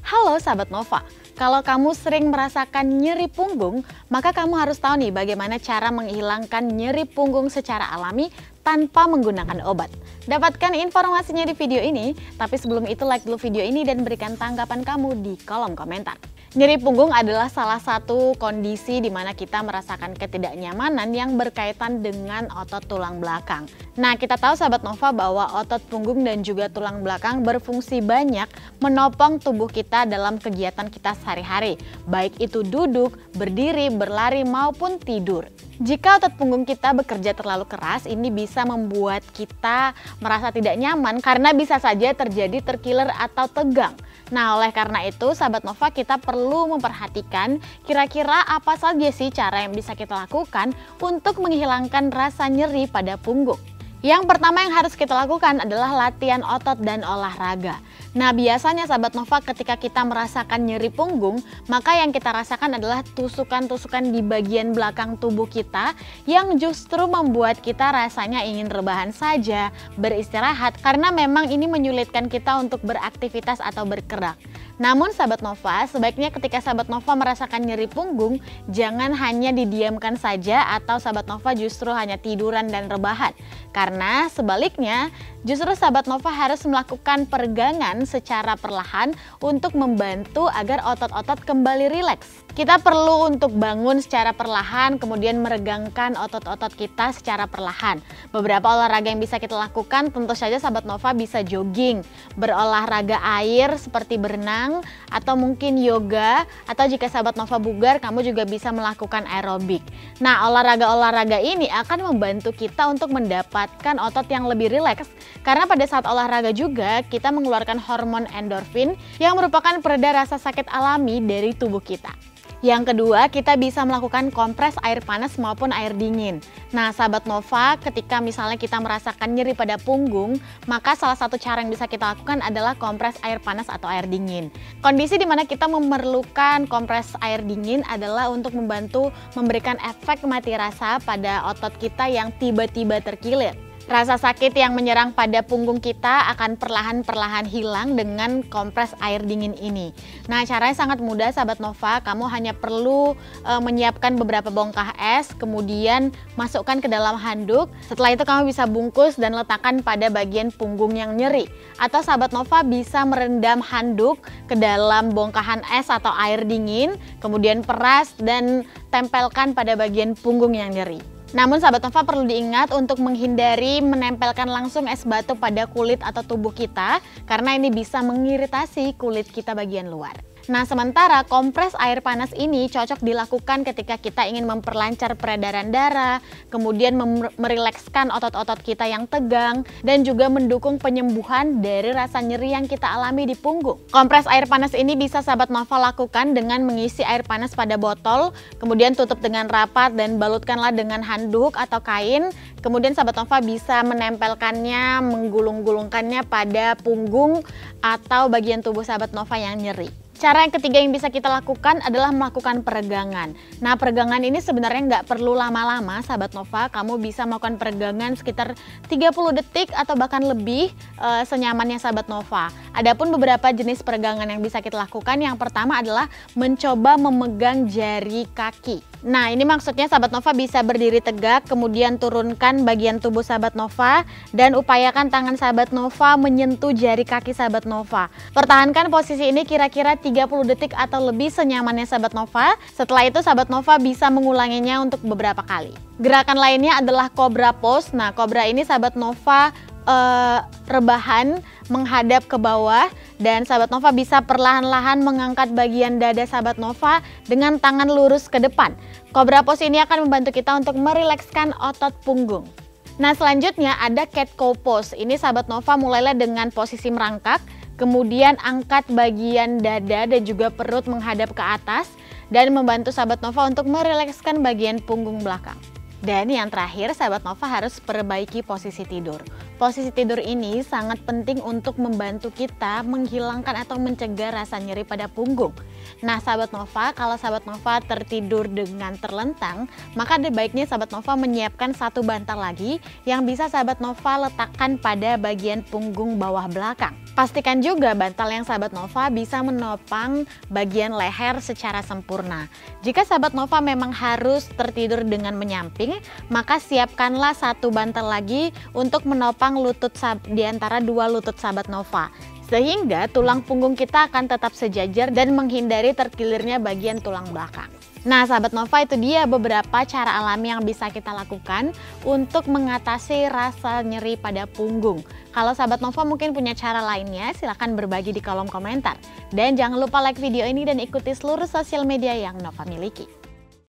Halo sahabat Nova, kalau kamu sering merasakan nyeri punggung, maka kamu harus tahu nih bagaimana cara menghilangkan nyeri punggung secara alami tanpa menggunakan obat. Dapatkan informasinya di video ini, tapi sebelum itu like dulu video ini dan berikan tanggapan kamu di kolom komentar. Nyeri punggung adalah salah satu kondisi di mana kita merasakan ketidaknyamanan yang berkaitan dengan otot tulang belakang. Nah, kita tahu sahabat Nova bahwa otot punggung dan juga tulang belakang berfungsi banyak menopang tubuh kita dalam kegiatan kita sehari-hari, baik itu duduk, berdiri, berlari maupun tidur. Jika otot punggung kita bekerja terlalu keras, ini bisa membuat kita merasa tidak nyaman karena bisa saja terjadi terkiler atau tegang. Nah, oleh karena itu, sahabat Nova, kita perlu memperhatikan kira-kira apa saja sih cara yang bisa kita lakukan untuk menghilangkan rasa nyeri pada punggung. Yang pertama yang harus kita lakukan adalah latihan otot dan olahraga. Nah, biasanya sahabat Nova, ketika kita merasakan nyeri punggung, maka yang kita rasakan adalah tusukan-tusukan di bagian belakang tubuh kita yang justru membuat kita rasanya ingin rebahan saja, beristirahat, karena memang ini menyulitkan kita untuk beraktivitas atau bergerak. Namun sahabat Nova, sebaiknya ketika sahabat Nova merasakan nyeri punggung, jangan hanya didiamkan saja atau sahabat Nova justru hanya tiduran dan rebahan. Karena sebaliknya, justru sahabat Nova harus melakukan peregangan secara perlahan untuk membantu agar otot-otot kembali rileks. Kita perlu untuk bangun secara perlahan, kemudian meregangkan otot-otot kita secara perlahan. Beberapa olahraga yang bisa kita lakukan, tentu saja sahabat Nova bisa jogging, berolahraga air seperti berenang, atau mungkin yoga, atau jika sahabat Nova bugar, kamu juga bisa melakukan aerobik. Nah, olahraga-olahraga ini akan membantu kita untuk mendapatkan otot yang lebih rileks, karena pada saat olahraga juga kita mengeluarkan hormon endorfin yang merupakan pereda rasa sakit alami dari tubuh kita. Yang kedua, kita bisa melakukan kompres air panas maupun air dingin. Nah, sahabat Nova, ketika misalnya kita merasakan nyeri pada punggung, maka salah satu cara yang bisa kita lakukan adalah kompres air panas atau air dingin. Kondisi di mana kita memerlukan kompres air dingin adalah untuk membantu memberikan efek mati rasa pada otot kita yang tiba-tiba terkilir. Rasa sakit yang menyerang pada punggung kita akan perlahan-perlahan hilang dengan kompres air dingin ini. Nah, caranya sangat mudah sahabat Nova, kamu hanya perlu menyiapkan beberapa bongkah es, kemudian masukkan ke dalam handuk. Setelah itu kamu bisa bungkus dan letakkan pada bagian punggung yang nyeri. Atau sahabat Nova bisa merendam handuk ke dalam bongkahan es atau air dingin, kemudian peras dan tempelkan pada bagian punggung yang nyeri. Namun sahabat Nova perlu diingat untuk menghindari menempelkan langsung es batu pada kulit atau tubuh kita karena ini bisa mengiritasi kulit kita bagian luar. Nah, sementara kompres air panas ini cocok dilakukan ketika kita ingin memperlancar peredaran darah, kemudian merilekskan otot-otot kita yang tegang, dan juga mendukung penyembuhan dari rasa nyeri yang kita alami di punggung. Kompres air panas ini bisa sahabat Nova lakukan dengan mengisi air panas pada botol, kemudian tutup dengan rapat dan balutkanlah dengan handuk atau kain. Kemudian sahabat Nova bisa menempelkannya, menggulung-gulungkannya pada punggung atau bagian tubuh sahabat Nova yang nyeri. Cara yang ketiga yang bisa kita lakukan adalah melakukan peregangan. Nah, peregangan ini sebenarnya nggak perlu lama-lama sahabat Nova. Kamu bisa melakukan peregangan sekitar 30 detik atau bahkan lebih senyamannya sahabat Nova. Adapun beberapa jenis peregangan yang bisa kita lakukan, yang pertama adalah mencoba memegang jari kaki. Nah, ini maksudnya sahabat Nova bisa berdiri tegak, kemudian turunkan bagian tubuh sahabat Nova dan upayakan tangan sahabat Nova menyentuh jari kaki sahabat Nova. Pertahankan posisi ini kira-kira 30 detik atau lebih senyamannya sahabat Nova. Setelah itu sahabat Nova bisa mengulanginya untuk beberapa kali. Gerakan lainnya adalah cobra pose. Nah, cobra ini sahabat Nova rebahan menghadap ke bawah dan sahabat Nova bisa perlahan-lahan mengangkat bagian dada sahabat Nova dengan tangan lurus ke depan. Cobra pose ini akan membantu kita untuk merilekskan otot punggung. Nah, selanjutnya ada cat cow pose. Ini sahabat Nova mulailah dengan posisi merangkak, kemudian angkat bagian dada dan juga perut menghadap ke atas dan membantu sahabat Nova untuk merilekskan bagian punggung belakang. Dan yang terakhir, sahabat Nova harus perbaiki posisi tidur. Posisi tidur ini sangat penting untuk membantu kita menghilangkan atau mencegah rasa nyeri pada punggung. Nah, sahabat Nova, kalau sahabat Nova tertidur dengan terlentang, maka ada baiknya sahabat Nova menyiapkan satu bantal lagi yang bisa sahabat Nova letakkan pada bagian punggung bawah belakang. Pastikan juga bantal yang sahabat Nova bisa menopang bagian leher secara sempurna. Jika sahabat Nova memang harus tertidur dengan menyamping, maka siapkanlah satu bantal lagi untuk menopang lutut di antara dua lutut sahabat Nova. Sehingga tulang punggung kita akan tetap sejajar dan menghindari terkilirnya bagian tulang belakang. Nah, sahabat Nova, itu dia beberapa cara alami yang bisa kita lakukan untuk mengatasi rasa nyeri pada punggung. Kalau sahabat Nova mungkin punya cara lainnya, silahkan berbagi di kolom komentar. Dan jangan lupa like video ini dan ikuti seluruh sosial media yang Nova miliki.